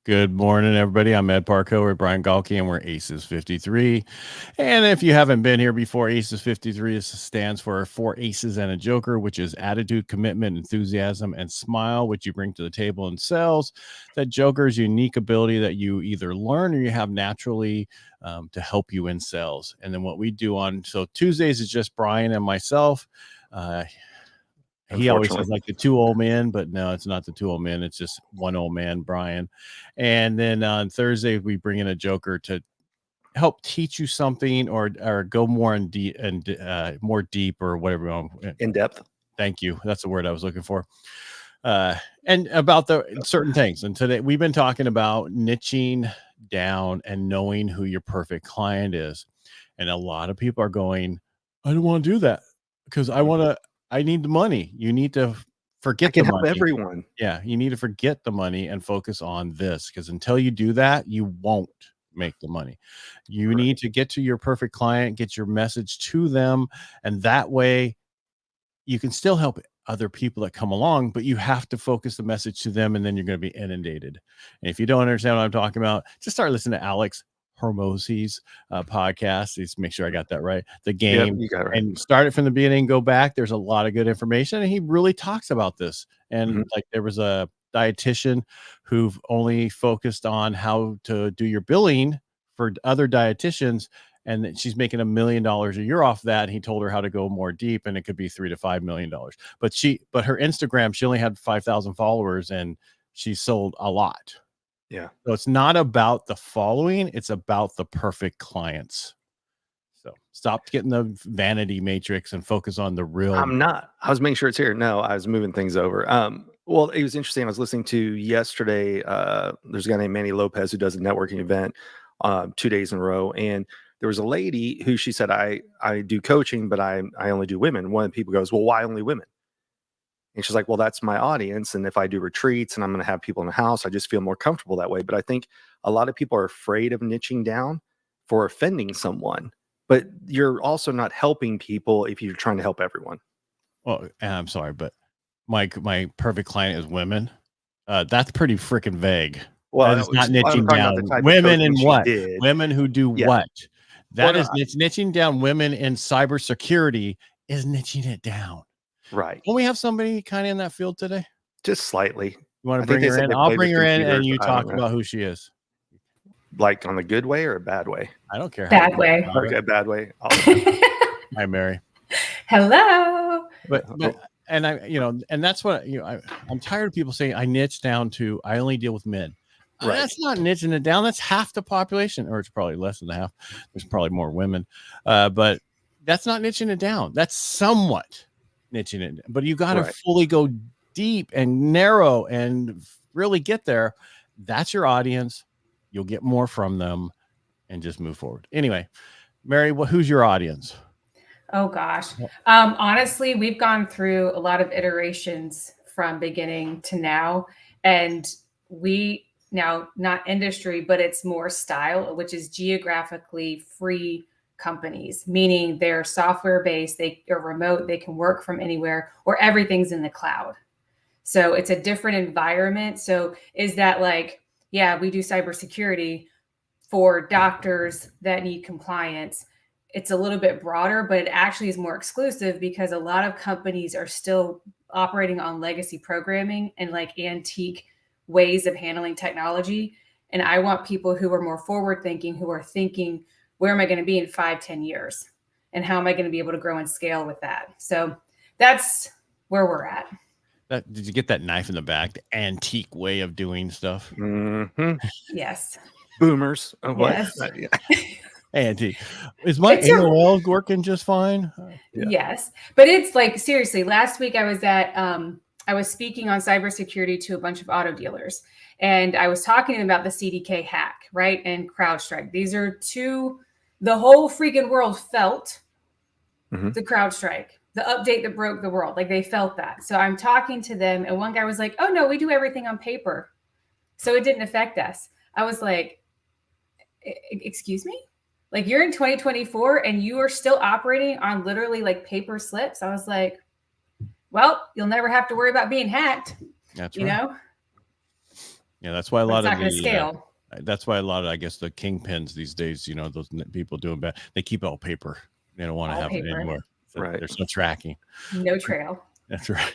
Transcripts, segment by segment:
Good morning, everybody. I'm Ed Parco with Brian Galke, and we're ACES53. And if you haven't been here before, ACES53 stands for 4 Aces and a Joker, which is attitude, commitment, enthusiasm, and smile, which you bring to the table in sales. That Joker's unique ability that you either learn or you have naturally to help you in sales. And then what we do so Tuesdays is just Brian and myself. He always says like the two old men, but no, it's not the two old men. It's just one old man, Brian. And then on Thursday, we bring in a Joker to help teach you something or go more in deep and more deep or whatever. In depth. Thank you. That's the word I was looking for. And about the certain things. And today we've been talking about niching down and knowing who your perfect client is. And a lot of people are going, I don't want to do that because I need the money. You need to forget the money. Help everyone. Yeah, you need to forget the money and focus on this, because until you do that, you won't make the money. You need to get to your perfect client, get your message to them, and that way you can still help other people that come along, but you have to focus the message to them, and then you're going to be inundated. And if you don't understand what I'm talking about, just start listening to Alex Hormozzi's podcast. Just make sure I got that right. The game, you got it right. And start it from the beginning, go back. There's a lot of good information, and he really talks about this. And like there was a dietitian who've only focused on how to do your billing for other dietitians, and she's making $1 million a year off that. And he told her how to go more deep, and it could be $3 to $5 million. But her Instagram, she only had 5,000 followers, and she sold a lot. Yeah. So it's not about the following, it's about the perfect clients. So stop getting the vanity matrix and focus on the real. I'm not. I was making sure it's here. No, I was moving things over. Well, it was interesting. I was listening to yesterday. There's a guy named Manny Lopez who does a networking event 2 days in a row. And there was a lady who she said, I do coaching, but I only do women. One of the people goes, well, why only women? And she's like, well, that's my audience. And if I do retreats and I'm going to have people in the house, I just feel more comfortable that way. But I think a lot of people are afraid of niching down for offending someone. But you're also not helping people if you're trying to help everyone. Well, I'm sorry, but my perfect client is women. That's pretty freaking vague. Well, that is not niching down women in what? Women who do what? That is niching down women in cybersecurity is niching it down. Right. Will we have somebody kind of in that field today? Just slightly. You want to bring her in? I'll bring her in and you talk about who she is. Like on the good way or a bad way? I don't care. Bad way. Okay, bad way. Hi, Mary. Hello. But and and that's what I'm tired of people saying I niche down to I only deal with men. Right. That's not niching it down. That's half the population, or it's probably less than half. There's probably more women, but that's not niching it down. That's somewhat niching it, but you got to fully go deep and narrow and really get there. That's your audience. You'll get more from them and just move forward. Anyway, Mary, who's your audience? Oh gosh. Honestly, we've gone through a lot of iterations from beginning to now, and we now not industry, but it's more style, which is geographically free companies, meaning they're software based, they are remote, they can work from anywhere, or everything's in the cloud. So it's a different environment. So is that like, yeah, we do cybersecurity for doctors that need compliance. It's a little bit broader, but it actually is more exclusive because a lot of companies are still operating on legacy programming and like antique ways of handling technology. And I want people who are more forward thinking, who are thinking, where am I going to be in 5-10 years? And how am I going to be able to grow and scale with that? So that's where we're at. Did you get that knife in the back? The antique way of doing stuff. Mm-hmm. Yes. Boomers. Oh, yes. Antique. Is my AOL working just fine? Yes, but it's like seriously. Last week I was at I was speaking on cybersecurity to a bunch of auto dealers, and I was talking about the CDK hack, right, and CrowdStrike. These are two. The whole freaking world felt the CrowdStrike. The update that broke the world. Like they felt that. So I'm talking to them and one guy was like, oh no, we do everything on paper. So it didn't affect us. I was like, excuse me? Like you're in 2024 and you are still operating on literally like paper slips. I was like, well, you'll never have to worry about being hacked. That's you right. know? Yeah, that's why a But lot it's of not going to the scale. that's why a lot of, I guess, the kingpins these days, those people doing bad, they keep it all paper. They don't want to All have it paper, anywhere. So Right. there's no tracking. no trail. That's right.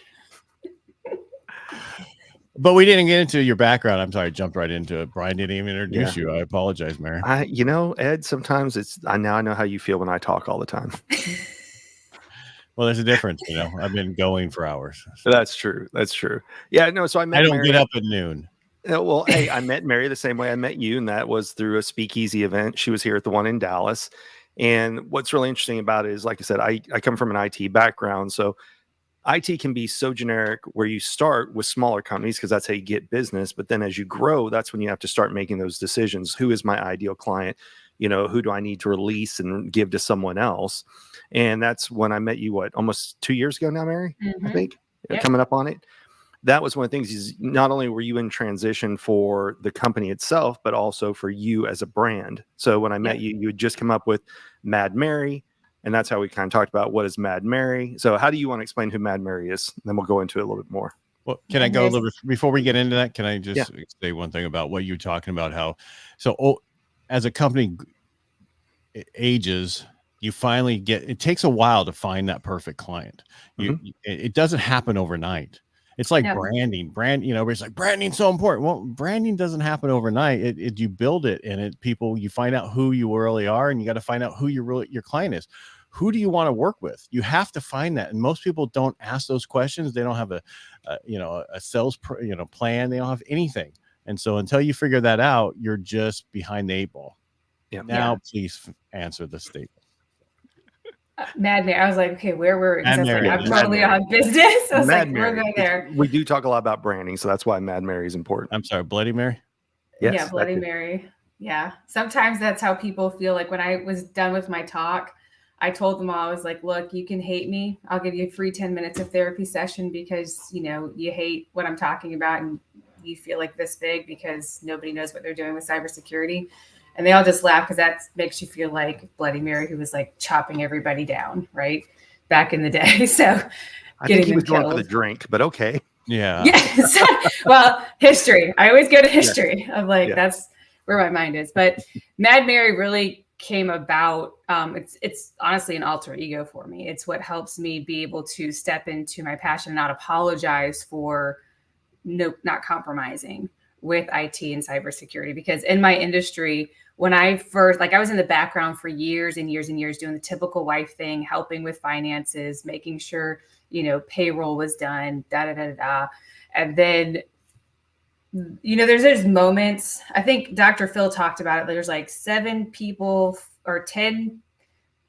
But we didn't get into your background. I'm sorry, I jumped right into it. Brian didn't even introduce you. I apologize, Mary. Ed, sometimes now I know how you feel when I talk all the time. Well, there's a difference, I've been going for hours. So. That's true. Yeah, no. So I met I don't Mary. get up at noon. Well, hey, I met Mary the same way I met you, and that was through a speakeasy event. She was here at the one in Dallas. And what's really interesting about it is, like I said, I come from an IT background. So IT can be so generic where you start with smaller companies because that's how you get business. But then as you grow, that's when you have to start making those decisions. Who is my ideal client? Who do I need to release and give to someone else? And that's when I met you, almost 2 years ago now, Mary, I think, coming up on it. That was one of the things is not only were you in transition for the company itself, but also for you as a brand. So when I met you, you had just come up with Mad Mary. And that's how we kind of talked about what is Mad Mary. So how do you want to explain who Mad Mary is? And then we'll go into it a little bit more. Well, can I go a little bit before we get into that? Can I just say one thing about what you're talking about? As a company ages, you finally it takes a while to find that perfect client. It doesn't happen overnight. It's like branding. It's like branding's so important. Well, branding doesn't happen overnight. You build it, and you find out who you really are, and you got to find out who your client is. Who do you want to work with? You have to find that, and most people don't ask those questions. They don't have a sales plan. They don't have anything, and so until you figure that out, you're just behind the 8 ball. Now, please answer the statement. Mad Mary. I was like, okay, where were we? I'm totally on business. I was like, we're going there. We do talk a lot about branding, so that's why Mad Mary is important. I'm sorry, Bloody Mary? Yes, yeah, Bloody Mary. Yeah. Sometimes that's how people feel. Like when I was done with my talk, I told them all, I was like, look, you can hate me. I'll give you a free 10 minutes of therapy session because, you hate what I'm talking about and you feel like this big because nobody knows what they're doing with cybersecurity. And they all just laugh because that makes you feel like Bloody Mary, who was like chopping everybody down, right? Back in the day. So I think he was going for the drink, but okay. Yeah. Yes. Well, history. I always go to history. I'm like, that's where my mind is. But Mad Mary really came about. It's honestly an alter ego for me. It's what helps me be able to step into my passion and not apologize for not compromising with IT and cybersecurity. Because in my industry, when I first, I was in the background for years and years and years doing the typical wife thing, helping with finances, making sure, payroll was done, And then, there's moments, I think Dr. Phil talked about it. There's like 7 people or 10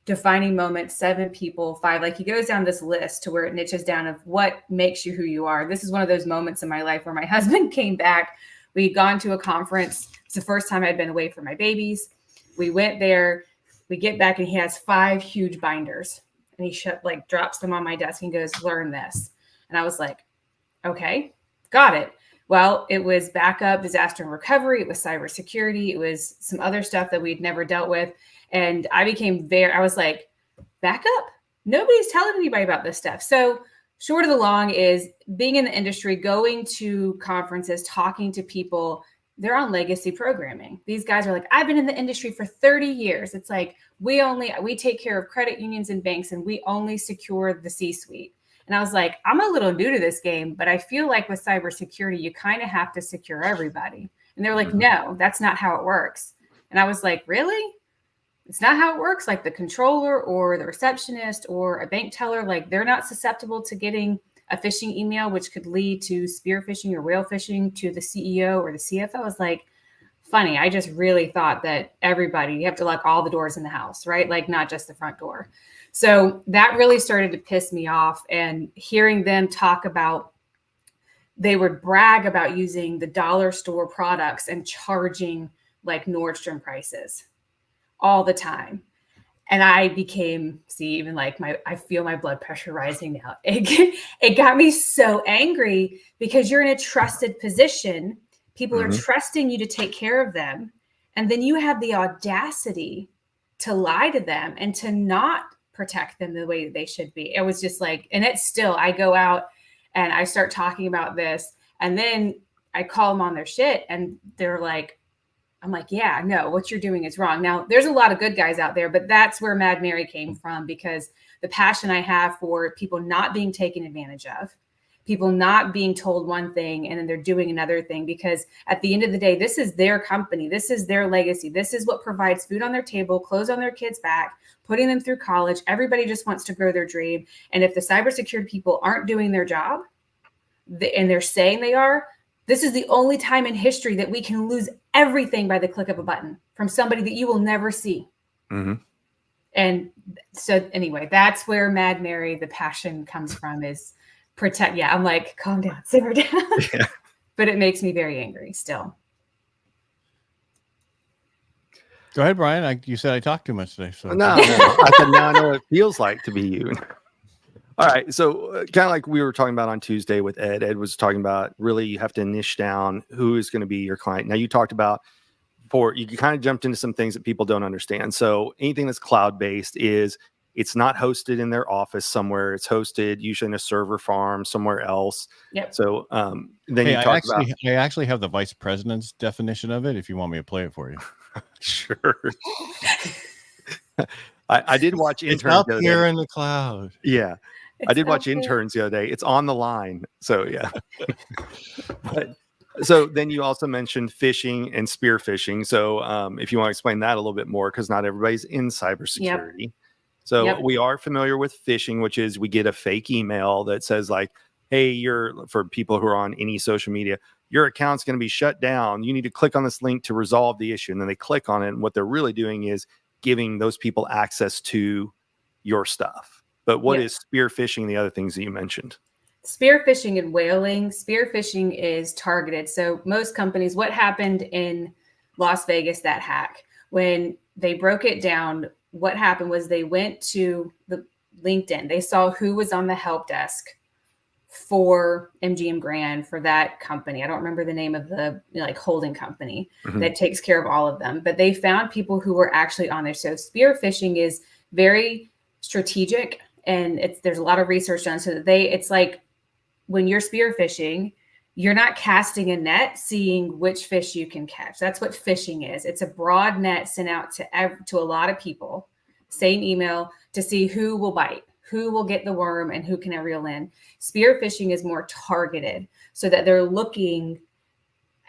defining moments, 7 people, 5, he goes down this list to where it niches down of what makes you who you are. This is one of those moments in my life where my husband came back. We'd gone to a conference. It's the first time I'd been away from my babies. We went there, we get back and he has 5 huge binders and he drops them on my desk and goes, learn this. And I was like, okay, got it. Well, it was backup, disaster and recovery. It was cybersecurity. It was some other stuff that we'd never dealt with. And I became I was like, backup? Nobody's telling anybody about this stuff. So short of the long is being in the industry, going to conferences, talking to people, they're on legacy programming. These guys are like, I've been in the industry for 30 years. It's like, we take care of credit unions and banks and we only secure the C-suite. And I was like, I'm a little new to this game, but I feel like with cybersecurity, you kind of have to secure everybody. And they're like, no, that's not how it works. And I was like, really? It's not how it works. Like the controller or the receptionist or a bank teller, they're not susceptible to getting a phishing email, which could lead to spear phishing or whale phishing to the CEO or the CFO. I was like, funny. I just really thought that you have to lock all the doors in the house, right? Not just the front door. So that really started to piss me off. And hearing them talk about, they would brag about using the dollar store products and charging Nordstrom prices all the time. And I became, I feel my blood pressure rising now. It got me so angry because you're in a trusted position. People are trusting you to take care of them. And then you have the audacity to lie to them and to not protect them the way that they should be. It was just and it's still, I go out and I start talking about this. And then I call them on their shit, and they're like, I'm like, yeah, no, what you're doing is wrong. Now, there's a lot of good guys out there, but that's where Mad Mary came from, because the passion I have for people not being taken advantage of, people not being told one thing and then they're doing another thing, because at the end of the day, this is their company. This is their legacy. This is what provides food on their table, clothes on their kids' back, putting them through college. Everybody just wants to grow their dream. And if the cybersecurity people aren't doing their job, and they're saying they are, this is the only time in history that we can lose everything by the click of a button from somebody that you will never see. Mm-hmm. And so anyway, that's where Mad Mary, the passion comes from, is protect. Yeah, I'm like, calm down, simmer down. Yeah. But it makes me very angry still. Go ahead, Brian. You said I talked too much today. So No. I said, now I know what it feels like to be you. All right. So kind of like we were talking about on Tuesday with Ed. Ed was talking about really you have to niche down who is going to be your client. Now you talked about you kind of jumped into some things that people don't understand. So anything that's cloud-based it's not hosted in their office somewhere. It's hosted usually in a server farm somewhere else. Yep. So then you talk about. I actually have the vice president's definition of it if you want me to play it for you. Sure. I did watch Interns. It's up here in the cloud. Yeah. I did watch Interns the other day. It's on the line. So yeah. So then you also mentioned phishing and spear phishing. So if you want to explain that a little bit more, because not everybody's in cybersecurity. Yep. So we are familiar with phishing, which is we get a fake email that says like, hey, for people who are on any social media, your account's going to be shut down. You need to click on this link to resolve the issue. And then they click on it. And what they're really doing is giving those people access to your stuff. But what is spear phishing and the other things that you mentioned? Spear phishing and whaling. Spear phishing is targeted. So most companies, what happened in Las Vegas, that hack, when they broke it down, what happened was they went to the LinkedIn. They saw who was on the help desk for MGM Grand, for that company. I don't remember the name of the holding company that takes care of all of them, but they found people who were actually on there. So spear phishing is very strategic, and there's a lot of research done. So that it's like when you're spear phishing, you're not casting a net, seeing which fish you can catch. That's what phishing is. It's a broad net sent out to a lot of people, same email, to see who will bite, who will get the worm, and who can reel in. Spear phishing is more targeted, so that they're looking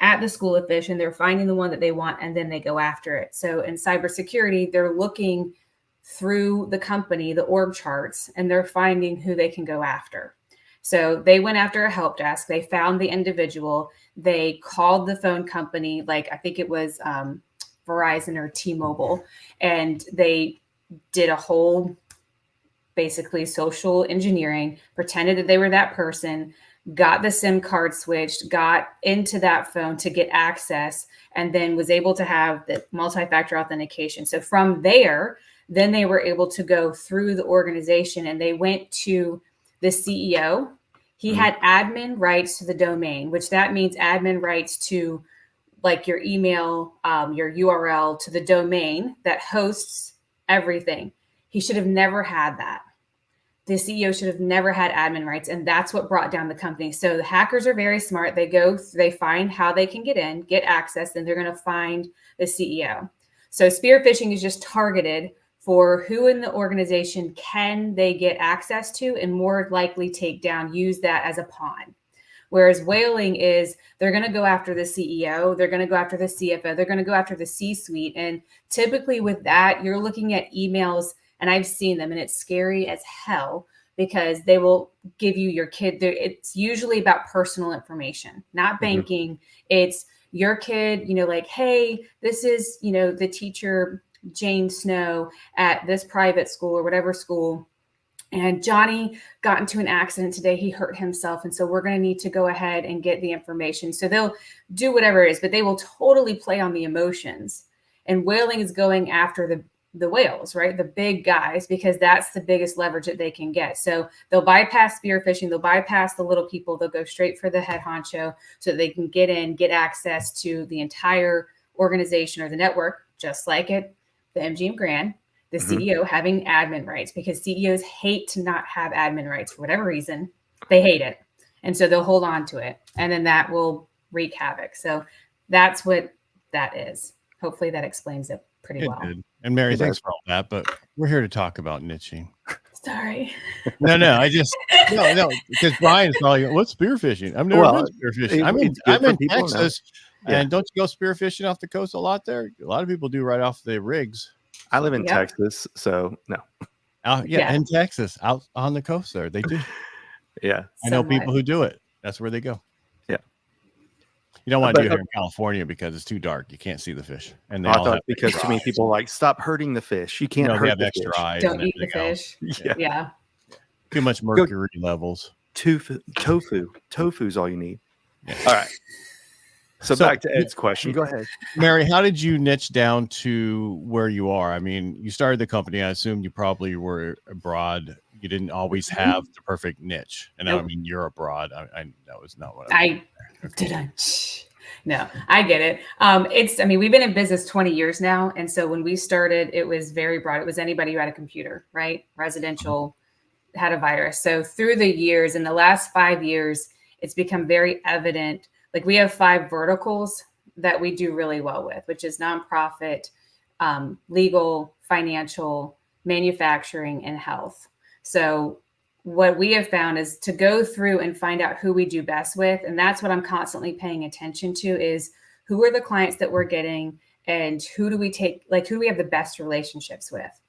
at the school of fish and they're finding the one that they want, and then they go after it. So in cybersecurity, they're looking through the company, the org charts, and they're finding who they can go after. So they went after a help desk. They found the individual. They called the phone company, like I think it was Verizon or T-Mobile, and they did a whole basically social engineering, pretended that they were that person, got the SIM card switched, got into that phone to get access, and then was able to have the multi-factor authentication. So from there, then they were able to go through the organization, and they went to the CEO. He had admin rights to the domain, which that means admin rights to like your email, your URL, to the domain that hosts everything. He should have never had that. The CEO should have never had admin rights. And that's what brought down the company. So the hackers are very smart. They find how they can get in, get access, and they're going to find the CEO. So spear phishing is just targeted for who in the organization can they get access to and more likely take down, use that as a pawn. Whereas whaling is they're going to go after the CEO, they're going to go after the CFO, they're going to go after the C-suite. And typically with that, you're looking at emails, and I've seen them, and it's scary as hell because they will give you your kid. It's usually about personal information, not banking. It's your kid, like, hey, this is, the teacher, Jane Snow, at this private school or whatever school. And Johnny got into an accident today. He hurt himself. And so we're going to need to go ahead and get the information. So they'll do whatever it is, but they will totally play on the emotions. And whaling is going after the whales, right? The big guys, because that's the biggest leverage that they can get. So they'll bypass spear phishing. They'll bypass the little people. They'll go straight for the head honcho so that they can get access to the entire organization or the network, just like the MGM Grand, the CEO having admin rights, because CEOs hate to not have admin rights for whatever reason. They hate it. And so they'll hold on to it. And then that will wreak havoc. So that's what that is. Hopefully that explains it pretty It well. did. And Mary, It thanks does. for all that. But we're here to talk about niching. Sorry. No, because Brian's probably what's spearfishing? I've never been spearfishing. It's good I'm for in people to know. Texas, Yeah. and don't you go spearfishing off the coast a lot there? A lot of people do right off the rigs. I live in Yep. Texas, so no. Yeah. In Texas, out on the coast there, they do. Yeah. I know Somewhat. people who do it. That's where they go. Yeah. You don't want to do it But here in California because it's too dark. You can't see the fish, and they I all thought have because too many people like stop hurting the fish. You can't they hurt have the extra fish. eyes. Don't and eat the fish. Yeah. Yeah. Too much mercury levels. Tofu. Tofu's all you need. Yeah. All right. So back to Ed's question. Go ahead. Mary, how did you niche down to where you are? I mean, you started the company. I assume you probably were abroad. You didn't always have the perfect niche. And I mean, you're abroad. I that was not what I didn't. No, I get it. I mean, we've been in business 20 years now. And so when we started, it was very broad. It was anybody who had a computer, right? Residential, had a virus. So through the years, in the last 5 years, it's become very evident. Like we have 5 verticals that we do really well with, which is nonprofit, legal, financial, manufacturing, and health. So what we have found is to go through and find out who we do best with. And that's what I'm constantly paying attention to is who are the clients that we're getting and who do we have the best relationships with?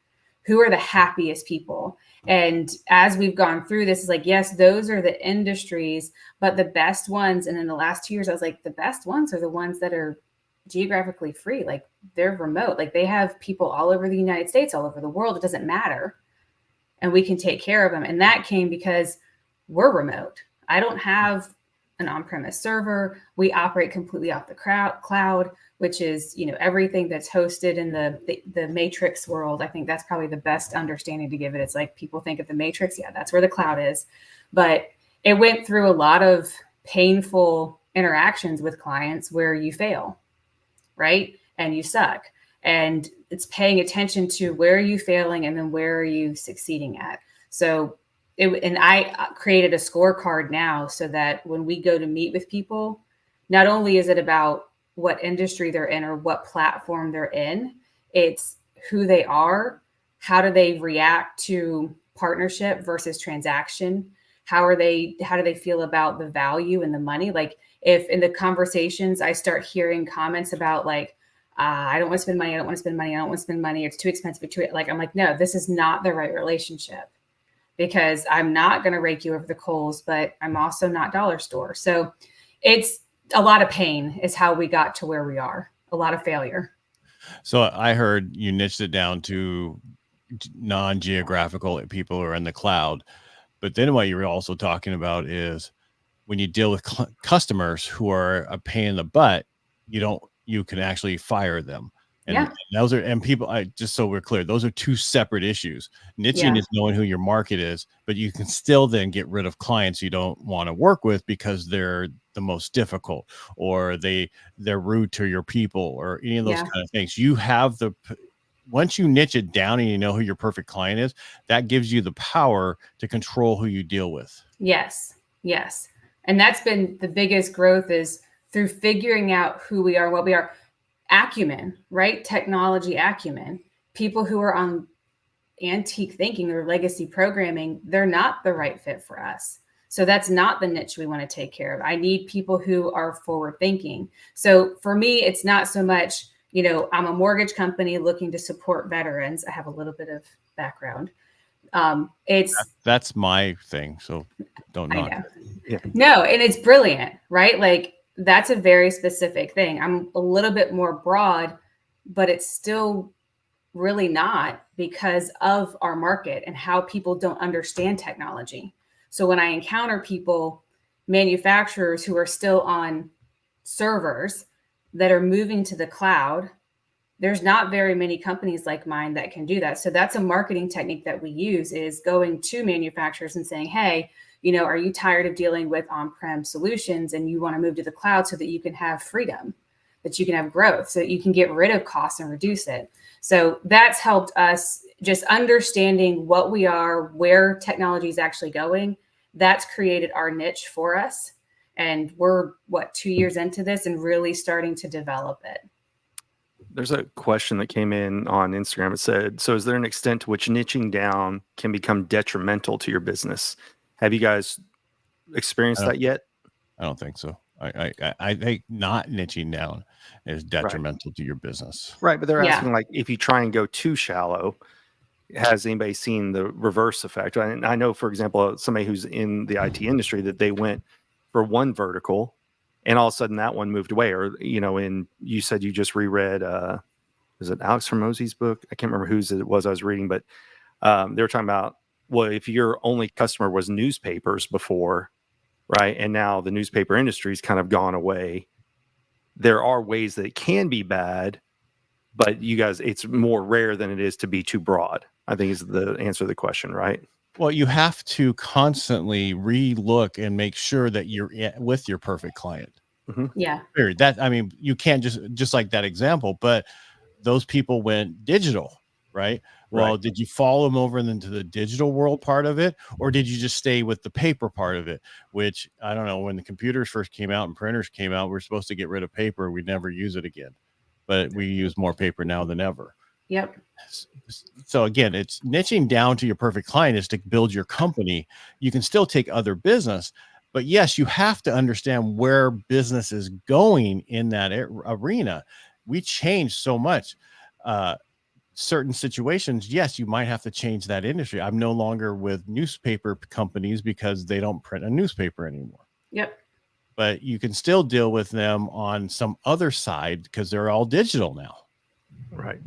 Who are the happiest people? And as we've gone through this, is like, yes, those are the industries, but the best ones. And in the last 2 years, I was like, the best ones are the ones that are geographically free. Like they're remote. Like they have people all over the United States, all over the world. It doesn't matter. And we can take care of them. And that came because we're remote. I don't have an on-premise server. We operate completely off the cloud, which is, everything that's hosted in the Matrix world. I think that's probably the best understanding to give it. It's like people think of the Matrix. Yeah, that's where the cloud is. But it went through a lot of painful interactions with clients where you fail, right? And you suck. And it's paying attention to where are you failing and then where are you succeeding at. So I created a scorecard now so that when we go to meet with people, not only is it about what industry they're in or what platform they're in, it's who they are, how do they react to partnership versus transaction, how do they feel about the value and the money. Like if in the conversations I start hearing comments about like, I don't want to spend money, I don't want to spend money, I don't want to spend money, it's too expensive, I'm like, no, this is not the right relationship. Because I'm not going to rake you over the coals, but I'm also not dollar store. So it's a lot of pain is how we got to where we are. A lot of failure. So I heard you niched it down to non-geographical people who are in the cloud. But then what you're also talking about is when you deal with customers who are a pain in the butt, you can actually fire them. And those are, people, just so we're clear, those are 2 separate issues. Niching is knowing who your market is, but you can still then get rid of clients you don't want to work with because they're the most difficult or they're rude to your people or any of those kind of things. You have once you niche it down and you know who your perfect client is, that gives you the power to control who you deal with. Yes. And that's been the biggest growth is through figuring out who we are, what we are. Acumen, right? Technology acumen. People who are on antique thinking or legacy programming, they're not the right fit for us. So that's not the niche we want to take care of. I need people who are forward thinking. So for me, it's not so much, I'm a mortgage company looking to support veterans. I have a little bit of background. That's my thing. So don't knock it. No, and it's brilliant, right? Like that's a very specific thing. I'm a little bit more broad, but it's still really not because of our market and how people don't understand technology. So when I encounter people, manufacturers who are still on servers that are moving to the cloud, there's not very many companies like mine that can do that. So that's a marketing technique that we use is going to manufacturers and saying, hey, are you tired of dealing with on-prem solutions and you want to move to the cloud so that you can have freedom, that you can have growth, so that you can get rid of costs and reduce it? So that's helped us just understanding what we are, where technology is actually going. That's created our niche for us. And we're 2 years into this and really starting to develop it. There's a question that came in on Instagram. It said, so is there an extent to which niching down can become detrimental to your business? Have you guys experienced that yet? I don't think so. I think not niching down is detrimental to your business. Right. But they're asking, like, if you try and go too shallow, has anybody seen the reverse effect? And I know, for example, somebody who's in the IT industry, that they went for one vertical and all of a sudden that one moved away. Or, you said you just reread, is it Alex Hormozy's book? I can't remember whose it was I was reading, but they were talking about, well, if your only customer was newspapers before, right, and now the newspaper industry's kind of gone away, there are ways that it can be bad, but you guys, it's more rare than it is to be too broad, I think, is the answer to the question, right? Well, you have to constantly re-look and make sure that you're with your perfect client. Yeah. Period. You can't just like that example, but those people went digital, right? Well, did you follow them over into the digital world part of it, or did you just stay with the paper part of it? Which, I don't know, when the computers first came out and printers came out, we're supposed to get rid of paper. We'd never use it again, but we use more paper now than ever. Yep. So again, it's niching down to your perfect client is to build your company. You can still take other business, but yes, you have to understand where business is going in that arena. We changed so much. Certain situations, yes, you might have to change that industry. I'm no longer with newspaper companies because they don't print a newspaper anymore. Yep. But you can still deal with them on some other side because they're all digital now. Right.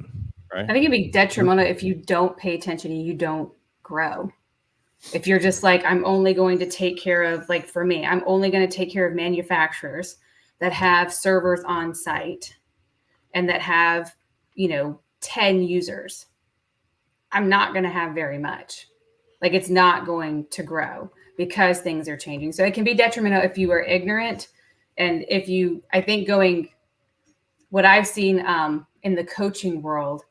I think it'd be detrimental if you don't pay attention and you don't grow. If you're just like, I'm only going to take care of, like for me, I'm only going to take care of manufacturers that have servers on site and that have, 10 users. I'm not going to have very much. Like, it's not going to grow because things are changing. So it can be detrimental if you are ignorant. And I think what I've seen in the coaching world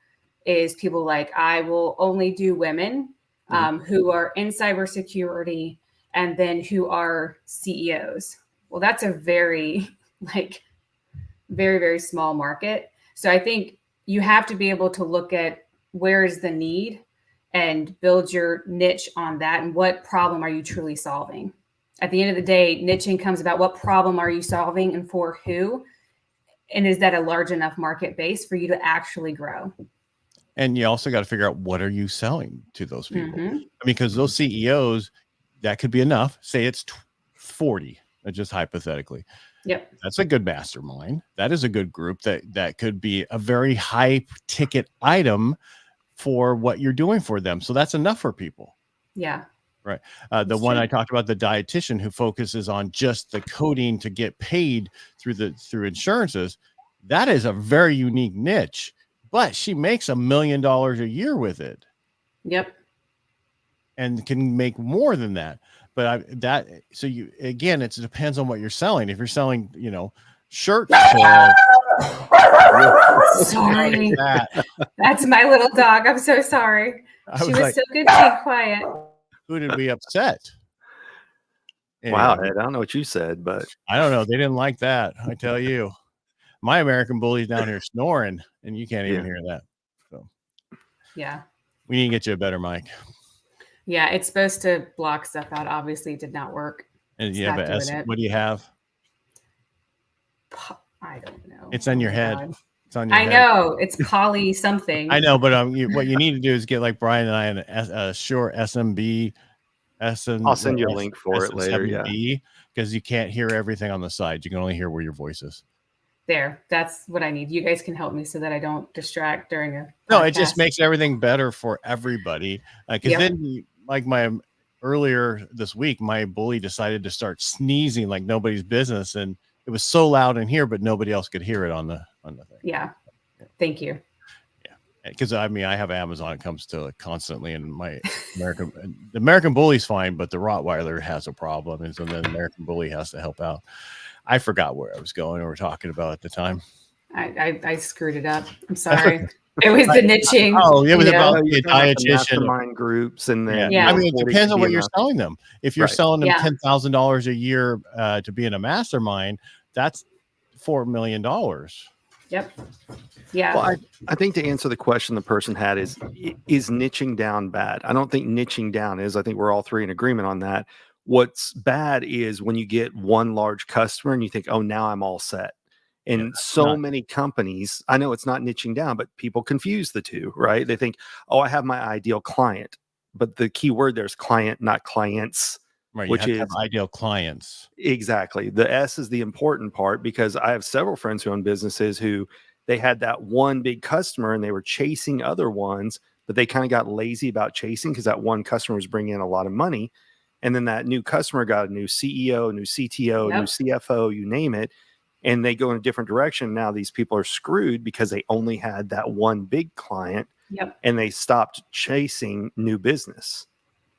is people like, I will only do women who are in cybersecurity and then who are CEOs. Well, that's a very, very, very small market. So I think you have to be able to look at where is the need and build your niche on that. And what problem are you truly solving? At the end of the day, niching comes about what problem are you solving and for who? And is that a large enough market base for you to actually grow? And you also got to figure out, what are you selling to those people? Because those CEOs, that could be enough. Say it's 40, just hypothetically. Yep. That's a good mastermind. That is a good group that could be a very high ticket item for what you're doing for them. So that's enough for people. Yeah. Right. The one I talked about, the dietitian who focuses on just the coding to get paid through insurances. That is a very unique niche, but she makes $1 million a year with it. Yep. And can make more than that. But it depends on what you're selling. If you're selling, shirts. Sorry. That's my little dog. I'm so sorry. She was so good being quiet. Who did we upset? Anyway. Wow, Ed, I don't know what you said, but I don't know. They didn't like that. I tell you, my American bully's down here snoring, and you can't even hear that. So, yeah, we need to get you a better mic. Yeah, it's supposed to block stuff out. Obviously, it did not work. And what do you have? I don't know. It's on your head. It's on your head. I know. It's poly something. I know, but what you need to do is get like Brian and I a Shure SMB. I'll send you a link for it later. Yeah, because you can't hear everything on the side. You can only hear where your voice is. There, that's what I need. You guys can help me so that I don't distract during a podcast. No, it just makes everything better for everybody. Because then, like earlier this week, my bully decided to start sneezing like nobody's business, and it was so loud in here, but nobody else could hear it on the thing. Yeah. Thank you. Yeah, because I have Amazon. It comes to constantly, and my the American bully's fine, but the Rottweiler has a problem, and so then the American bully has to help out. I forgot where I was going or talking about at the time. I screwed it up. I'm sorry. It was the niching. Oh, it was you know? about You're the talking about the dietitian. mastermind groups, and Yeah, then Yeah. I mean, it 40 depends could on be what you're enough. selling them. If you're Right. selling them Yeah. $10,000 a year to be in a mastermind, that's $4 million. Yep. Yeah. Well, I think to answer the question the person had is niching down bad? I don't think niching down is. I think we're all three in agreement on that. What's bad is when you get one large customer and you think, oh, now I'm all set. And Yeah, so not- many companies, I know it's not niching down, but people confuse the two, right? They think, oh, I have my ideal client. But the key word there is client, not clients, Right, you which have to have is ideal clients. exactly. The S is the important part, because I have several friends who own businesses who they had that one big customer and they were chasing other ones, but they kind of got lazy about chasing because that one customer was bringing in a lot of money. And then that new customer got a new CEO, new CTO, new Yep. CFO, you name it. And they go in a different direction. Now these people are screwed because they only had that one big client Yep. and they stopped chasing new business.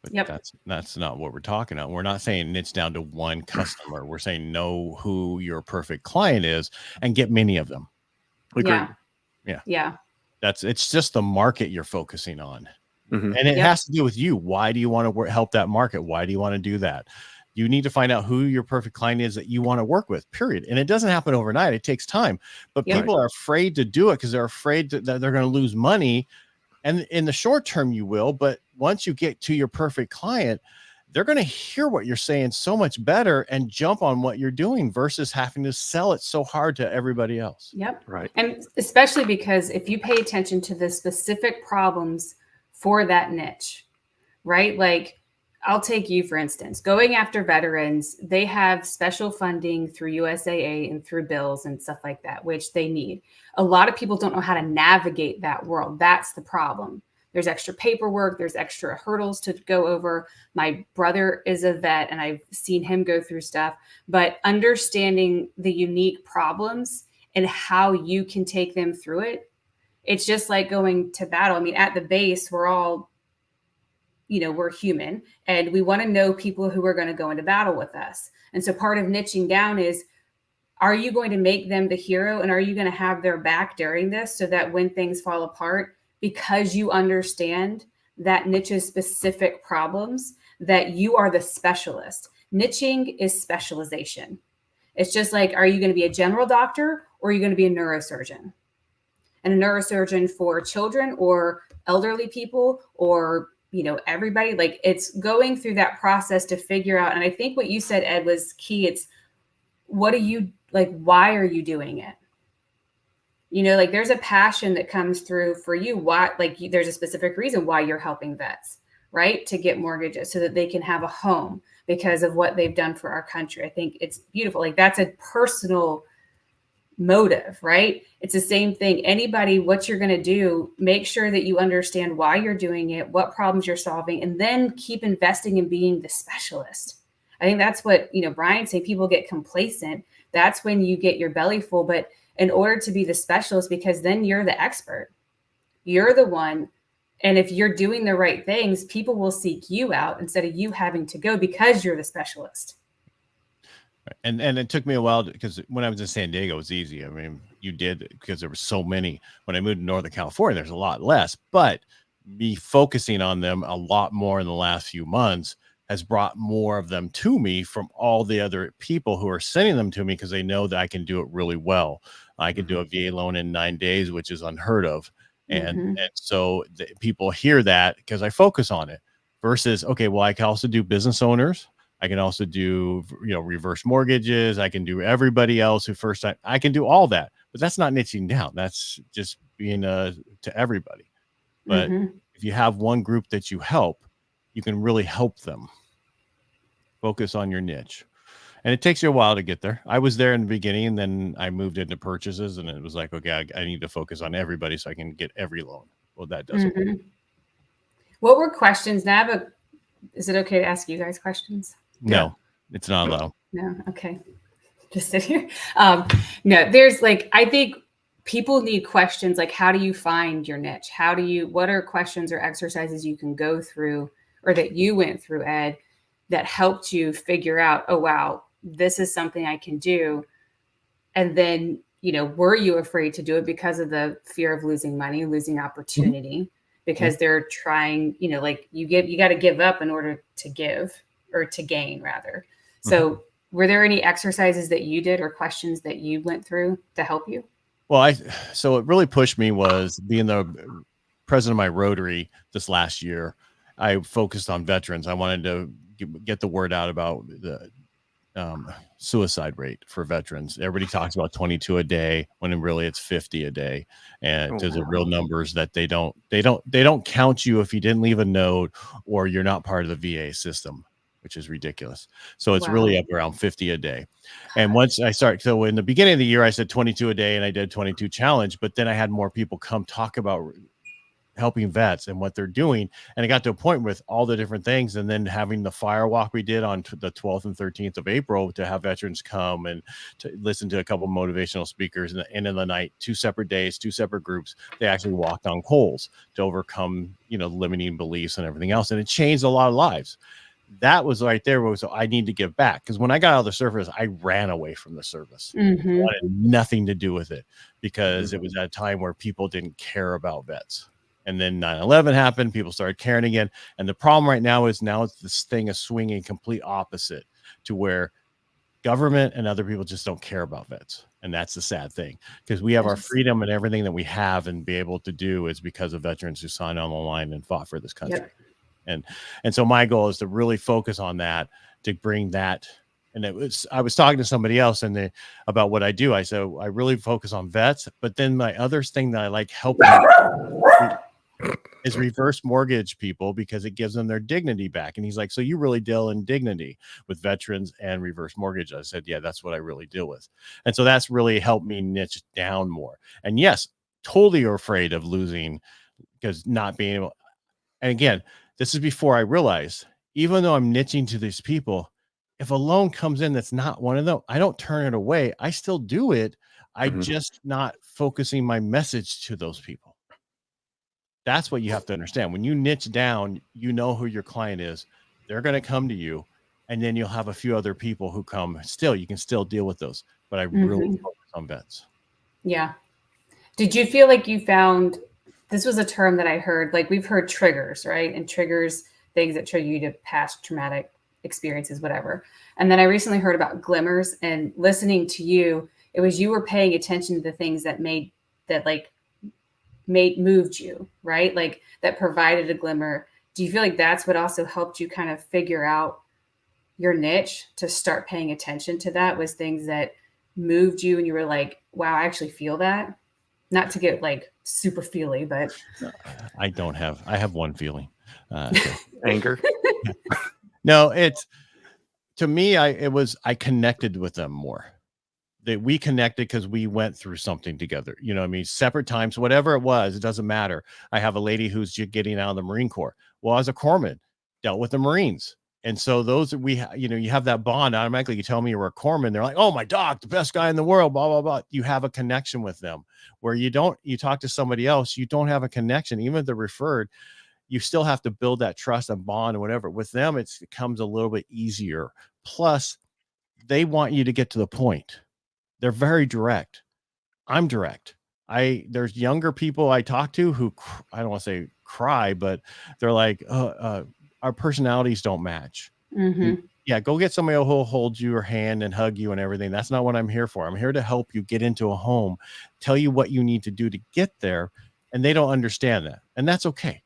But Yep. that's not what we're talking about. We're not saying niche down to one customer. We're saying know who your perfect client is and get many of them. Agreed. Yeah. It's just the market you're focusing on. Mhm. And it Yep. has to do with you. Why do you want to help that market? Why do you want to do that? You need to find out who your perfect client is that you want to work with, period. And it doesn't happen overnight. It takes time. But Yep. people are afraid to do it because they're afraid that they're going to lose money. And in the short term, you will. But once you get to your perfect client, they're going to hear what you're saying so much better and jump on what you're doing versus having to sell it so hard to everybody else. Yep. Right. And especially because if you pay attention to the specific problems for that niche, right? Like I'll take you, for instance, going after veterans, they have special funding through USAA and through bills and stuff like that, which they need. A lot of people don't know how to navigate that world. That's the problem. There's extra paperwork, there's extra hurdles to go over. My brother is a vet and I've seen him go through stuff, but understanding the unique problems and how you can take them through it. It's just like going to battle. I mean, at the base, we're all, we're human and we want to know people who are going to go into battle with us. And so part of niching down is, are you going to make them the hero and are you going to have their back during this so that when things fall apart, because you understand that niche's specific problems, that you are the specialist. Niching is specialization. It's just like, are you going to be a general doctor or are you going to be a neurosurgeon? And a neurosurgeon for children or elderly people or, everybody, like it's going through that process to figure out. And I think what you said, Ed, was key. It's what are you like? Why are you doing it? Like there's a passion that comes through for you. Why, like there's a specific reason why you're helping vets, right? To get mortgages so that they can have a home because of what they've done for our country. I think it's beautiful. Like that's a personal motive, right? It's the same thing. Anybody, what you're going to do, make sure that you understand why you're doing it, what problems you're solving, and then keep investing in being the specialist. I think that's what, Brian's saying, people get complacent. That's when you get your belly full. But in order to be the specialist, because then you're the expert, you're the one. And if you're doing the right things, people will seek you out instead of you having to go because you're the specialist. And it took me a while because when I was in San Diego, it was easy. I mean, you did because there were so many. When I moved to Northern California, there's a lot less. But me focusing on them a lot more in the last few months has brought more of them to me from all the other people who are sending them to me because they know that I can do it really well. I can do a VA loan in 9 days, which is unheard of. And so people hear that because I focus on it versus, okay, well, I can also do business owners. I can also do, reverse mortgages. I can do everybody else who first time. I can do all that, but that's not niching down. That's just being to everybody. But if you have one group that you help, you can really help them. Focus on your niche. And it takes you a while to get there. I was there in the beginning, and then I moved into purchases, and it was like, okay, I need to focus on everybody so I can get every loan. Well, that doesn't work. What were questions? Now, is it okay to ask you guys questions? No, it's not allowed. No. Okay. Just sit here. No, there's I think people need questions like, how do you find your niche? What are questions or exercises you can go through or that you went through, Ed, that helped you figure out, oh, wow, this is something I can do. And then were you afraid to do it because of the fear of losing money, losing opportunity? Because they're trying, like you got to give up in order to give, or to gain rather. So were there any exercises that you did or questions that you went through to help you? Well, so what really pushed me was being the president of my Rotary this last year. I focused on veterans. I wanted to get the word out about the suicide rate for veterans. Everybody talks about 22 a day when really it's 50 a day. And there's real numbers that they don't count you if you didn't leave a note or you're not part of the VA system, which is ridiculous. So it's really up around 50 a day. And once I start, so in the beginning of the year, I said 22 a day and I did 22 challenge, but then I had more people come talk about helping vets and what they're doing. And it got to a point with all the different things. And then having the fire walk we did on the 12th and 13th of April to have veterans come and to listen to a couple of motivational speakers. And at the end of the night, 2 separate days, 2 separate groups, they actually walked on coals to overcome, limiting beliefs and everything else. And it changed a lot of lives. That was right there. So I need to give back. Because when I got out of the service, I ran away from the service. I wanted nothing to do with it because it was at a time where people didn't care about vets. And then 9/11 happened. People started caring again. And the problem right now is this thing is swinging complete opposite to where government and other people just don't care about vets. And that's the sad thing, because we have our freedom and everything that we have and be able to do is because of veterans who signed on the line and fought for this country. And so my goal is to really focus on that, to bring that. And I was talking to somebody else about what I do. I said, I really focus on vets, but then my other thing that I like helping is reverse mortgage people because it gives them their dignity back. And he's like, so you really deal in dignity with veterans and reverse mortgage. I said, yeah, that's what I really deal with. And so that's really helped me niche down more. And yes, totally afraid of losing because not being able. And again, this is before I realized, even though I'm niching to these people, if a loan comes in that's not one of them, I don't turn it away. I still do it. I'm just not focusing my message to those people. That's what you have to understand. When you niche down, you know who your client is. They're going to come to you, and then you'll have a few other people who come. Still, you can still deal with those. But I really focus on vets. Yeah. Did you feel like you found, this was a term that I heard, like we've heard triggers, right? And triggers, things that trigger you to past traumatic experiences, whatever. And then I recently heard about glimmers, and listening to you, it was you were paying attention to the things that moved you, right? Like that provided a glimmer. Do you feel like that's what also helped you kind of figure out your niche, to start paying attention to that, was things that moved you and you were like, wow, I actually feel that? Not to get like super feely, but I have one feeling. Anger. No, to me, I connected with them more. That we connected because we went through something together, separate times, whatever it was, it doesn't matter. I have a lady who's just getting out of the Marine Corps. Well, as a corpsman, dealt with the Marines. And so those you have that bond automatically. You tell me you were a corpsman, they're like, oh, my doc, the best guy in the world, blah, blah, blah. You have a connection with them where you talk to somebody else, you don't have a connection. Even if they're referred, you still have to build that trust and bond or whatever. With them, it comes a little bit easier. Plus, they want you to get to the point. They're very direct. I'm direct. There's younger people I talk to who, I don't want to say cry, but they're like, our personalities don't match. Yeah, go get somebody who'll hold your hand and hug you and everything. That's not what I'm here for. I'm here to help you get into a home, tell you what you need to do to get there. And they don't understand that. And that's okay.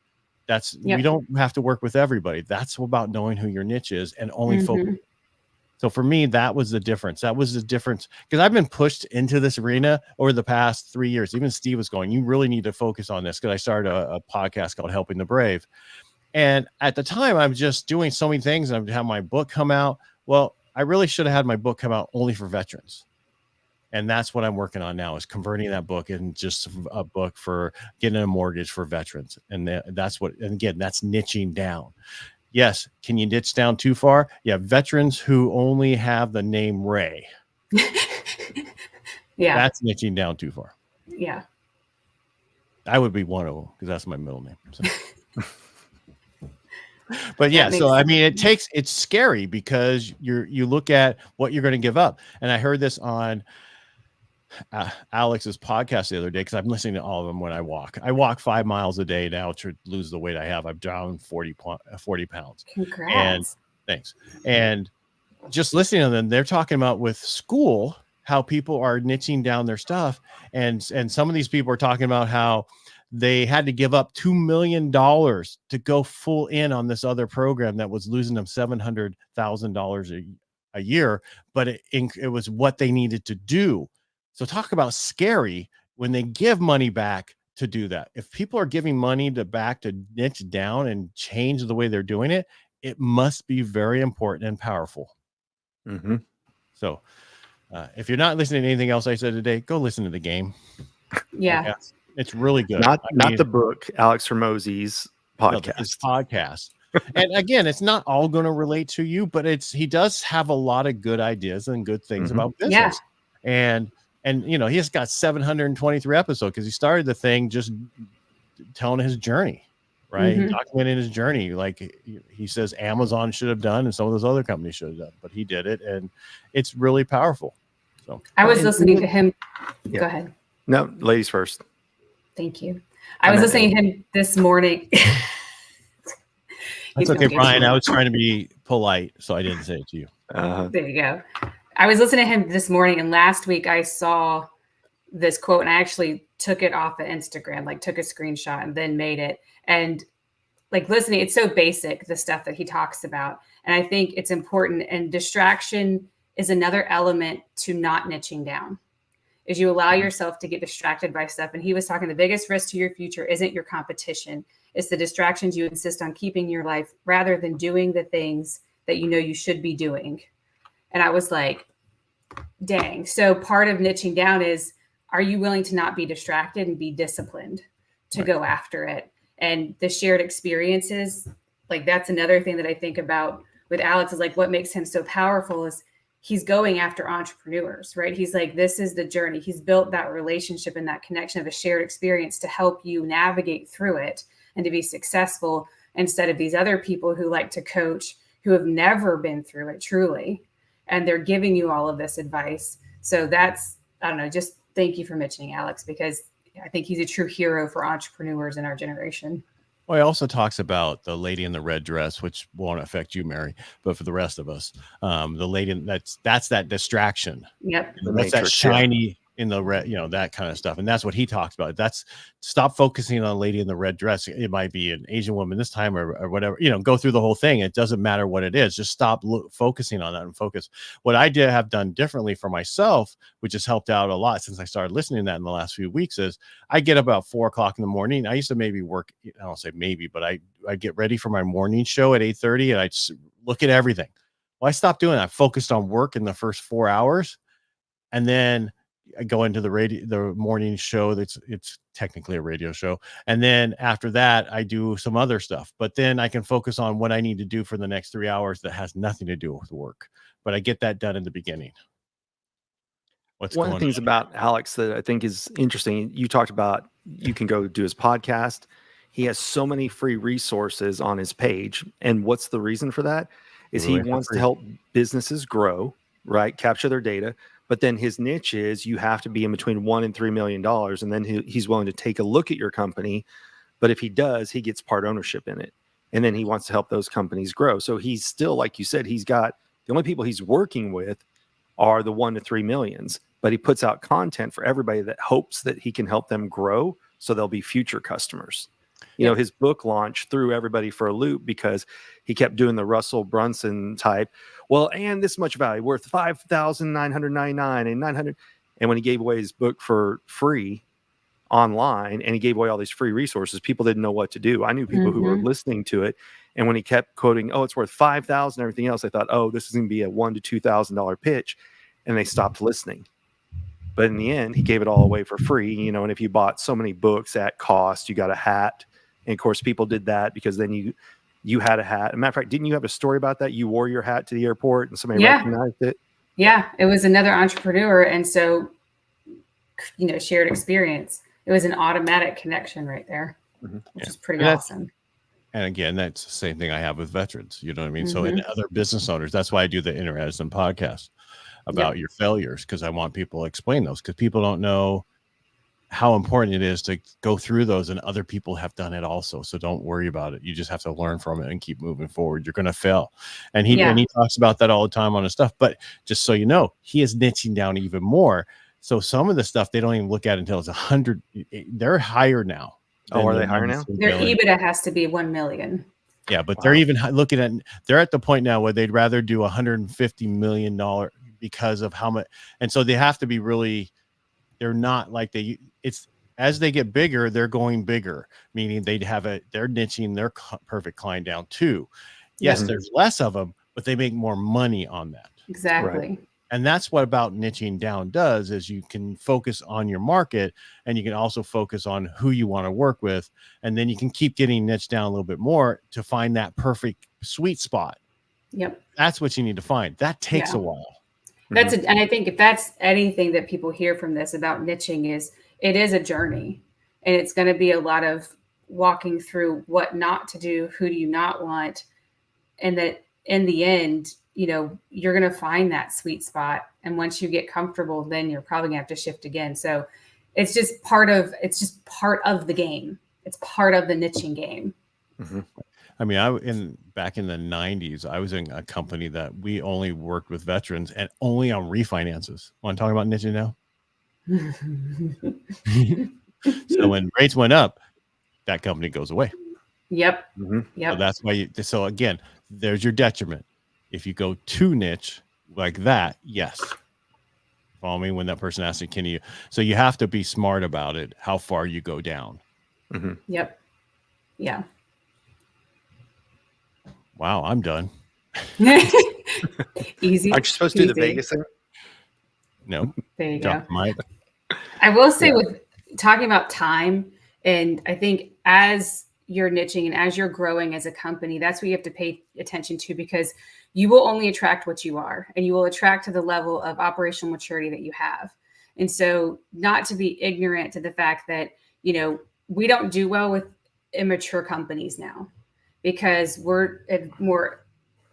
We don't have to work with everybody. That's about knowing who your niche is and only focus. So for me, that was the difference. Because I've been pushed into this arena over the past 3 years. Even Steve was going, you really need to focus on this, because I started a podcast called Helping the Brave. And at the time, I'm just doing so many things. And I've had my book come out. Well, I really should have had my book come out only for veterans. And that's what I'm working on now, is converting that book into just a book for getting a mortgage for veterans. And that's niching down. Yes. Can you niche down too far? Yeah. Veterans who only have the name Ray. Yeah. That's niching down too far. Yeah. I would be one of them because that's my middle name. So. But yeah, so I mean, it's scary because you look at what you're going to give up. And I heard this on Alex's podcast the other day, because I'm listening to all of them when I walk. I walk 5 miles a day now to lose the weight I have. I'm down 40 pounds. Congrats. And thanks. And just listening to them, they're talking about with school, how people are niching down their stuff. And some of these people are talking about how they had to give up $2 million to go full in on this other program that was losing them $700,000 a year, but it was what they needed to do. So talk about scary when they give money back to do that. If people are giving money back to niche down and change the way they're doing it, it must be very important and powerful. Mm-hmm. So if you're not listening to anything else I said today, go listen to the game. Yeah. It's really good. Not the book, Alex Hormozy's podcast. No, his podcast. And again, it's not all going to relate to you, but he does have a lot of good ideas and good things about business. Yeah. And you know, he's got 723 episodes because he started the thing just telling his journey, right? Documenting his journey. Like he says Amazon should have done and some of those other companies should have done, but he did it, and it's really powerful. So I was listening to him. Yeah. Go ahead. No, ladies first. Thank you. I was listening to him this morning. That's okay, Brian. I was trying to be polite, so I didn't say it to you. There you go. I was listening to him this morning, and last week I saw this quote, and I actually took it off of Instagram, like took a screenshot and then made it. And like listening, it's so basic, the stuff that he talks about. And I think it's important. And distraction is another element to not niching down. Is you allow yourself to get distracted by stuff. And he was talking the biggest risk to your future isn't your competition. It's the distractions you insist on keeping in your life rather than doing the things that you know you should be doing. And I was like, dang. So part of niching down is, are you willing to not be distracted and be disciplined to go after it? And the shared experiences, like that's another thing that I think about with Alex is like what makes him so powerful is he's going after entrepreneurs, right? He's like, this is the journey. He's built that relationship and that connection of a shared experience to help you navigate through it and to be successful instead of these other people who like to coach who have never been through it truly. And they're giving you all of this advice. So that's, I don't know, just thank you for mentioning Alex, because I think he's a true hero for entrepreneurs in our generation. Well, he also talks about the lady in the red dress, which won't affect you, Mary, but for the rest of us, the lady that's that distraction. Yep. That's that shiny in the red, you know, that kind of stuff. And that's what he talks about. That's stop focusing on a lady in the red dress. It might be an Asian woman this time or whatever, you know, go through the whole thing. It doesn't matter what it is. Just stop focusing on that and focus. What I did have done differently for myself, which has helped out a lot since I started listening to that in the last few weeks, is I get up about 4 o'clock in the morning. I used to maybe work, I don't say maybe, but I get ready for my morning show at 8:30 and I just look at everything. Well, I stopped doing that. I focused on work in the first 4 hours. And then I go into the morning show. It's technically a radio show. And then after that, I do some other stuff, but then I can focus on what I need to do for the next 3 hours that has nothing to do with work, but I get that done in the beginning. One of the things about Alex that I think is interesting, you talked about, you can go do his podcast. He has so many free resources on his page. And what's the reason for that? Is he wants to help businesses grow, right? Capture their data. But then his niche is you have to be in between $1 and $3 million. And then he's willing to take a look at your company. But if he does, he gets part ownership in it. And then he wants to help those companies grow. So he's still, like you said, he's got the only people he's working with are the 1 to 3 millions. But he puts out content for everybody that hopes that he can help them grow. So they'll be future customers. You know, his book launch threw everybody for a loop because he kept doing the Russell Brunson type. Well, and this much value worth $5,999 and $900. And when he gave away his book for free online and he gave away all these free resources, people didn't know what to do. I knew people who were listening to it. And when he kept quoting, oh, it's worth $5,000 and everything else, I thought, oh, this is going to be a $1,000 to $2,000 pitch. And they stopped listening. But in the end, he gave it all away for free. You know, and if you bought so many books at cost, you got a hat. And of course, people did that because then you had a hat. As a matter of fact, didn't you have a story about that? You wore your hat to the airport and somebody recognized it? Yeah, it was another entrepreneur. And so, you know, shared experience. It was an automatic connection right there, which is pretty awesome. And again, that's the same thing I have with veterans. You know what I mean? So, and other business owners, that's why I do the Inner Edison podcast. about your failures, because I want people to explain those, because people don't know how important it is to go through those, and other people have done it also. So don't worry about it. You just have to learn from it and keep moving forward. You're going to fail. And he talks about that all the time on his stuff. But just so you know, he is niching down even more. So some of the stuff they don't even look at until it's 100. They're higher now. Oh, are they higher now? Their EBITDA has to be 1 million. Yeah, but they're even looking at, they're at the point now where they'd rather do $150 million because of how much. And so they have to be really, they're not like it's as they get bigger, they're going bigger, meaning they're niching their perfect client down too. Yes, there's less of them, but they make more money on that. Exactly. Right. And that's what about niching down does, is you can focus on your market, and you can also focus on who you want to work with. And then you can keep getting niched down a little bit more to find that perfect sweet spot. Yep. That's what you need to find. That takes a while. And I think if that's anything that people hear from this about niching, is it is a journey, and it's going to be a lot of walking through what not to do, who do you not want. And that in the end, you're going to find that sweet spot. And once you get comfortable, then you're probably gonna have to shift again. So it's just part of the game. It's part of the niching game. Mm-hmm. I mean, back in the 90s, I was in a company that we only worked with veterans and only on refinances. Want to talk about niching now? So when rates went up, that company goes away. Yep. Mm-hmm. Yep. So that's why so again, there's your detriment. If you go too niche like that, yes. Follow me when that person asks you, can you? So you have to be smart about it, how far you go down. Mm-hmm. Yep. Yeah. Wow, I'm done. Easy. Aren't you supposed to do the Vegas thing? No. There you go. Mike. I will say with talking about time, and I think as you're niching and as you're growing as a company, that's what you have to pay attention to, because you will only attract what you are, and you will attract to the level of operational maturity that you have. And so not to be ignorant to the fact that, we don't do well with immature companies now, because we're more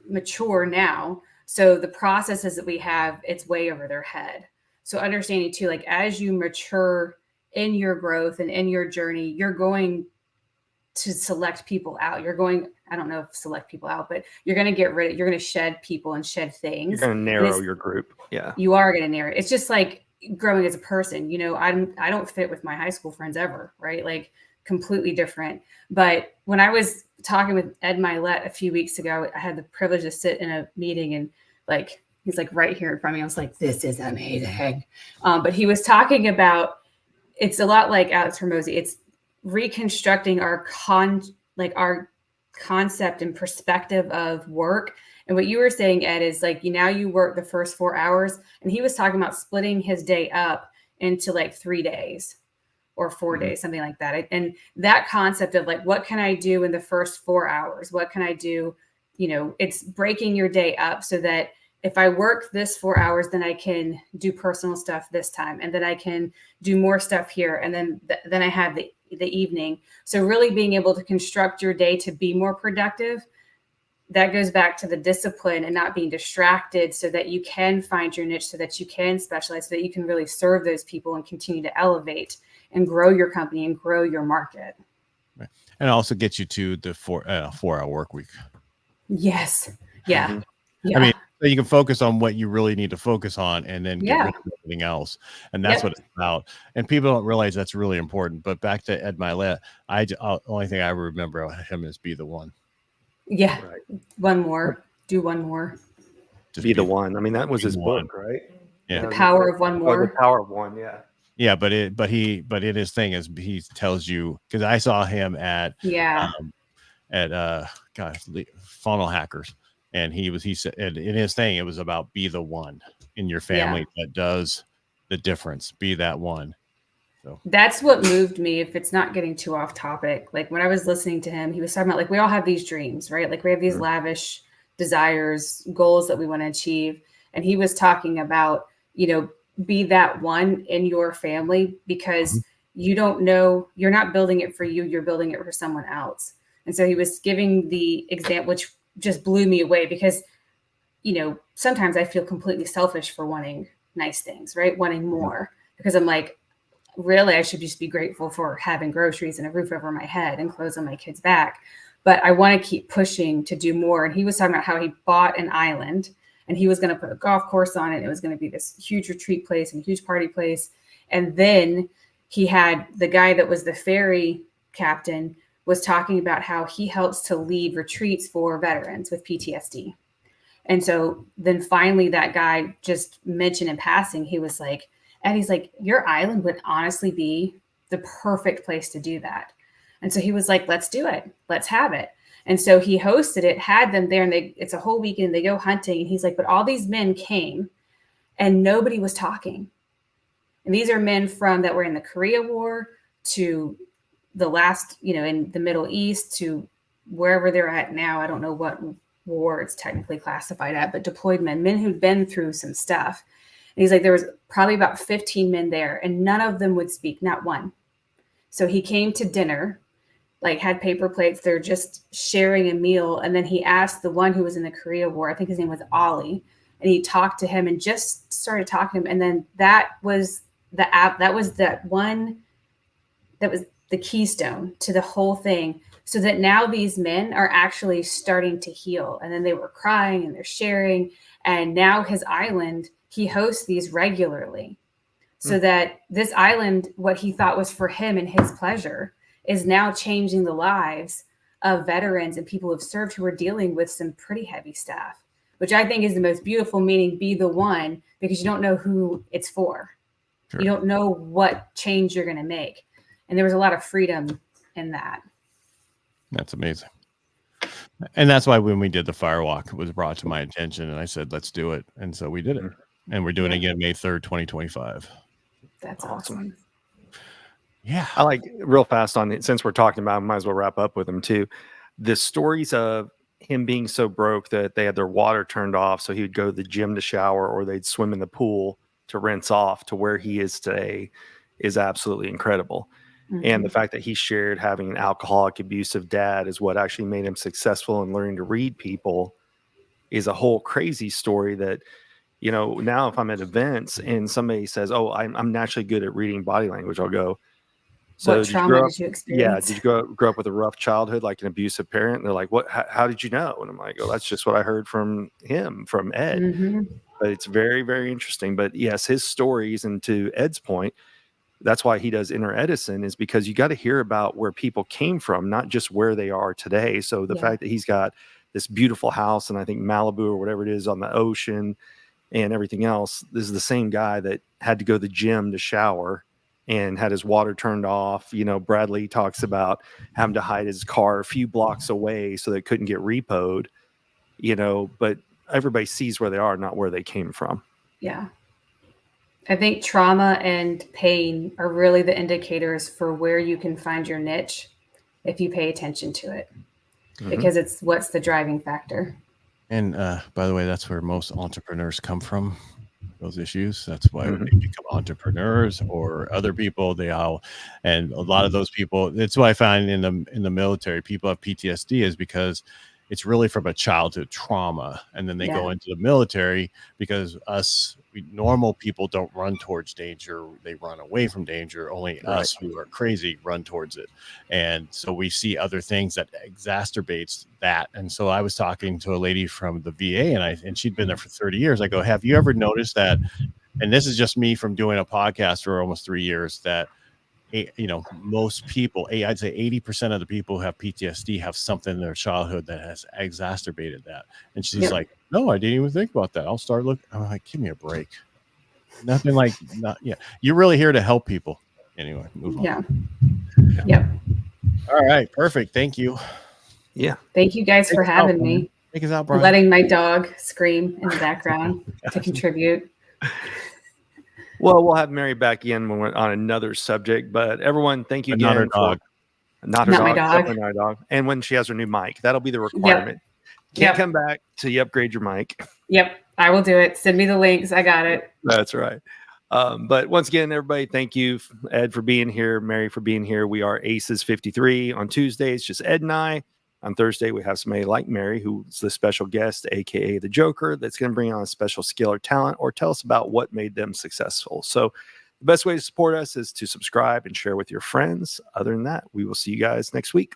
mature now. So the processes that we have, it's way over their head. So understanding too, like as you mature in your growth and in your journey, you're going to select people out. I don't know if select people out, but you're going to you're going to shed people and shed things. You're going to narrow your group. Yeah. You are going to narrow. It's just like growing as a person. I don't fit with my high school friends ever, right? Like completely different. But when I was talking with Ed Milet a few weeks ago, I had the privilege to sit in a meeting, and he's like right here in front of me. I was like, this is amazing. But he was talking about, it's a lot like Alex Hormozy. It's reconstructing our concept and perspective of work. And what you were saying, Ed, is like, now you work the first 4 hours, and he was talking about splitting his day up into like 3 days or 4 days, something like that. And that concept of like, what can I do in the first 4 hours? What can I do? It's breaking your day up so that if I work this 4 hours, then I can do personal stuff this time, and then I can do more stuff here. And then I have the evening. So really being able to construct your day to be more productive, that goes back to the discipline and not being distracted, so that you can find your niche, so that you can specialize, so that you can really serve those people and continue to elevate and grow your company and grow your market. Right. And also get you to the 4-hour work week. Yes. Yeah. Mm-hmm. Yeah. I mean, so you can focus on what you really need to focus on, and then get rid of everything else. And that's what it's about. And people don't realize that's really important. But back to Ed Milet, only thing I remember of him is be the one. Yeah. Right. One more. Do one more. Just be the one. I mean, that was his book, right? Yeah. The Power of One More. The Power of One. Yeah. Yeah, but in his thing is, he tells you, because I saw him at Funnel Hackers, and he said, and in his thing, it was about be the one in your family that does the difference. Be that one. So that's what moved me. If it's not getting too off topic, like when I was listening to him, he was talking about like, we all have these dreams, right? Like we have these lavish desires, goals that we want to achieve. And he was talking about, be that one in your family, because you don't know, you're not building it for you, you're building it for someone else. And so he was giving the example, which just blew me away, because sometimes I feel completely selfish for wanting nice things, right? Wanting more, because I'm like, really, I should just be grateful for having groceries and a roof over my head and clothes on my kids' back. But I want to keep pushing to do more. And he was talking about how he bought an island and he was going to put a golf course on it. It was going to be this huge retreat place and huge party place. And then he had the guy that was the ferry captain was talking about how he helps to lead retreats for veterans with PTSD. And so then finally that guy just mentioned in passing, he was like, and he's like, your island would honestly be the perfect place to do that. And so he was like, let's do it. Let's have it. And so he hosted it, had them there, and it's a whole weekend. They go hunting. And he's like, but all these men came and nobody was talking. And these are men that were in the Korea War to the last, in the Middle East to wherever they're at now. I don't know what war it's technically classified at, but deployed men who'd been through some stuff. And he's like, there was probably about 15 men there and none of them would speak, not one. So he came to dinner, like had paper plates. They're just sharing a meal. And then he asked the one who was in the Korea War, I think his name was Ollie, and he talked to him and just started talking to him. And then that was that was the keystone to the whole thing. So that now these men are actually starting to heal. And then they were crying and they're sharing. And now his island, he hosts these regularly. So that this island, what he thought was for him and his pleasure, is now changing the lives of veterans and people who've served who are dealing with some pretty heavy stuff, which I think is the most beautiful meaning, be the one, because you don't know who it's for. Sure. You don't know what change you're going to make. And there was a lot of freedom in that. That's amazing. And that's why when we did the firewalk, it was brought to my attention and I said, let's do it. And so we did it. And we're doing it again May 3rd, 2025. That's awesome. Yeah. I like real fast on it. Since we're talking about, might as well wrap up with them too. The stories of him being so broke that they had their water turned off. So he would go to the gym to shower or they'd swim in the pool to rinse off to where he is today is absolutely incredible. Mm-hmm. And the fact that he shared having an alcoholic, abusive dad is what actually made him successful in learning to read people is a whole crazy story that, now if I'm at events and somebody says, oh, I'm naturally good at reading body language, I'll go, so what trauma did you experience? Yeah. Did you grow up with a rough childhood, like an abusive parent? And they're like, what, how did you know? And I'm like, oh, that's just what I heard from him, from Ed. Mm-hmm. But it's very, very interesting. But yes, his stories, and to Ed's point, that's why he does Inner Edison, is because you got to hear about where people came from, not just where they are today. So the fact that he's got this beautiful house, and I think Malibu or whatever it is on the ocean and everything else, this is the same guy that had to go to the gym to shower and had his water turned off. Bradley talks about having to hide his car a few blocks away so they couldn't get repoed, but everybody sees where they are, not where they came from. Yeah. I think trauma and pain are really the indicators for where you can find your niche if you pay attention to it, because it's what's the driving factor. And by the way, that's where most entrepreneurs come from, those issues. That's why when they become entrepreneurs or other people, and a lot of those people, it's what I find in the military, people have PTSD is because it's really from a childhood trauma. And then they go into the military because normal people don't run towards danger. They run away from danger. Only us who are crazy run towards it. And so we see other things that exacerbates that. And so I was talking to a lady from the VA and she'd been there for 30 years. I go, have you ever noticed that? And this is just me from doing a podcast for almost 3 years, that most people, I'd say 80% of the people who have PTSD have something in their childhood that has exacerbated that. And she's like, no, I didn't even think about that. I'll start looking. I'm like, give me a break. Nothing like, you're really here to help people. Anyway, move on. Yeah. Yep. All right. Perfect. Thank you. Yeah. Thank you guys for having me. Take us out, Brian. Letting my dog scream in the background to contribute. Well, we'll have Mary back in when we're on another subject, but everyone, thank you again. Not her dog. Not her dog. Definitely not her dog. And when she has her new mic, that'll be the requirement. Can't come back till you upgrade your mic. Yep. I will do it. Send me the links. I got it. That's right. But once again, everybody, thank you, Ed, for being here, Mary, for being here. We are ACES53 on Tuesdays, just Ed and I. On Thursday, we have somebody like Mary, who's the special guest, aka the Joker, that's going to bring on a special skill or talent, or tell us about what made them successful. So the best way to support us is to subscribe and share with your friends. Other than that, we will see you guys next week.